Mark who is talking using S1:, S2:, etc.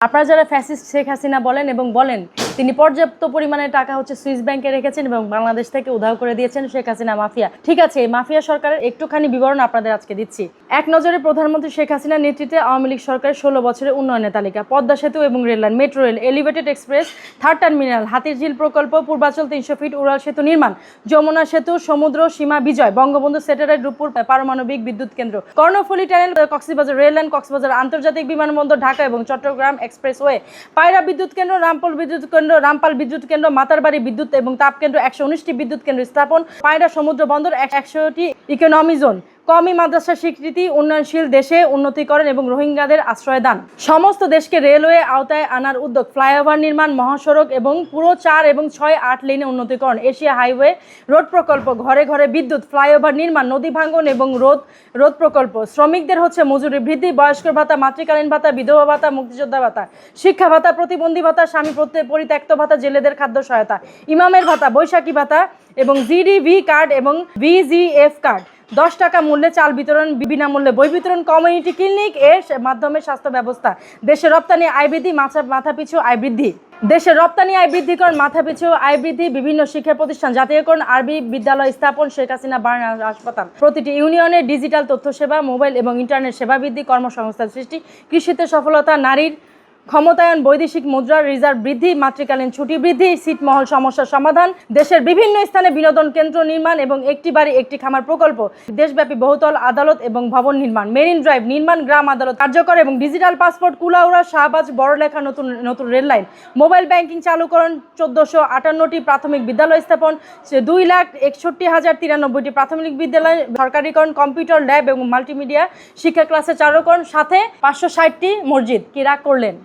S1: আপনারা যারা ফ্যাসিস্ট শেখ হাসিনা বলেন এবং বলেন তিনি পর্যাপ্ত পরিমাণে টাকা সুইস ব্যাংকে রেখেছেন এবং বাংলাদেশ থেকে উধাও করে দিয়েছেন শেখ হাসিনা মাফিয়া। ঠিক আছে, এই মাফিয়া সরকারের একটুখানি বিবরণ আপনাদের আজকে দিচ্ছি। এক নজরে প্রধানমন্ত্রী শেখ হাসিনার নেতৃত্বে আওয়ামী লীগ সরকারের 16 বছরের উন্নয়নের তালিকা: পদ্মা সেতু এবং rail line, metro rail, elevated express, third terminal, Hatirjheel প্রকল্প, পূর্বাচল 300 ফিট উড়াল সেতু নির্মাণ, যমুনা সেতু, সমুদ্র সীমা বিজয়, বঙ্গবন্ধু স্যাটেলাইট, রূপপুর পারমাণবিক বিদ্যুৎ কেন্দ্র, কর্ণফুলী টানেল, কক্সবাজার রেললাইন, কক্সবাজার আন্তর্জাতিক বিমানবন্দর, ঢাকা এবং চট্টগ্রাম এক্সপ্রেসওয়ে, পায়রা বিদ্যুৎ কেন্দ্র, রামপাল বিদ্যুৎ কেন্দ্র, মাতারবাড়ি বিদ্যুৎ এবং তাপ কেন্দ্র, 119টি বিদ্যুৎ কেন্দ্র স্থাপন, পায়রা সমুদ্র বন্দর, 100টি ইকোনমি জোন, কওমি মাদ্রাসা স্বীকৃতি, উন্নয়নশীল দেশে উন্নতিকরণ এবং রোহিঙ্গাদের আশ্রয় দান, সমস্ত দেশকে রেলওয়ে আওতায় আনার উদ্যোগ, ফ্লাইওভার নির্মাণ, মহাসড়ক এবং পুরো 4 এবং 6-8 লেনে উন্নতিকরণ, এশিয়া হাইওয়ে রোড প্রকল্প, ঘরে ঘরে বিদ্যুৎ, ফ্লাইওভার নির্মাণ, নদী ভাঙ্গন এবং রোধ প্রকল্প, শ্রমিকদের মজুরি বৃদ্ধি, বয়স্কর ভাতা, মাতৃকালীন ভাতা, বিধবা ভাতা, মুক্তিযোদ্ধা ভাতা, শিক্ষা ভাতা, প্রতিবন্ধী ভাতা, স্বামী পরিত্যক্ত ভাতা, জেলেদের খাদ্য সহায়তা, ইমামের ভাতা, বৈশাখী ভাতা এবং জিডিভি কার্ড এবং ভিজিএফ কার্ড, 10 টাকা মূল্যে চাল বিতরণ, বিনামূল্যে বই বিতরণ, কমিউনিটি ক্লিনিক এর মাধ্যমে স্বাস্থ্য ব্যবস্থা, দেশের রপ্তানি আয় বৃদ্ধি, মাথাপিছু আয় বৃদ্ধি, দেশের রপ্তানি আয় বৃদ্ধিকরণ, মাথাপিছু আয় বৃদ্ধি, বিভিন্ন শিক্ষা প্রতিষ্ঠান জাতীয়করণ, আরবি বিদ্যালয় স্থাপন, শেখ হাসিনা বার্ন হাসপাতাল, প্রতিটি ইউনিয়নে ডিজিটাল তথ্য সেবা, মোবাইল এবং ইন্টারনেট সেবা বৃদ্ধি, কর্মসংস্থান সৃষ্টি, কৃষিতে সফলতা, নারীর ক্ষমতায়ন, বৈদেশিক মুদ্রার রিজার্ভ বৃদ্ধি, মাতৃকালীন ছুটি বৃদ্ধি, ছিটমহল সমস্যার সমাধান, দেশের বিভিন্ন স্থানে বিনোদন কেন্দ্র নির্মাণ এবং একটি বাড়ি একটি খামার প্রকল্প, দেশব্যাপী বহুতল আদালত এবং ভবন নির্মাণ, মেরিন ড্রাইভ নির্মাণ, গ্রাম আদালত কার্যকর এবং ডিজিটাল পাসপোর্ট, কুলাউড়া শাহবাজ বড়লেখা নতুন রেললাইন, মোবাইল ব্যাংকিং চালুকরণ, 1458টি প্রাথমিক বিদ্যালয় স্থাপন, 2,61,093টি প্রাথমিক বিদ্যালয় সরকারিকরণ, কম্পিউটার ল্যাব এবং মাল্টিমিডিয়া শিক্ষা ক্লাসে চালুকরণ, সাথে 560টি মসজিদ। কি রাগ করলেন?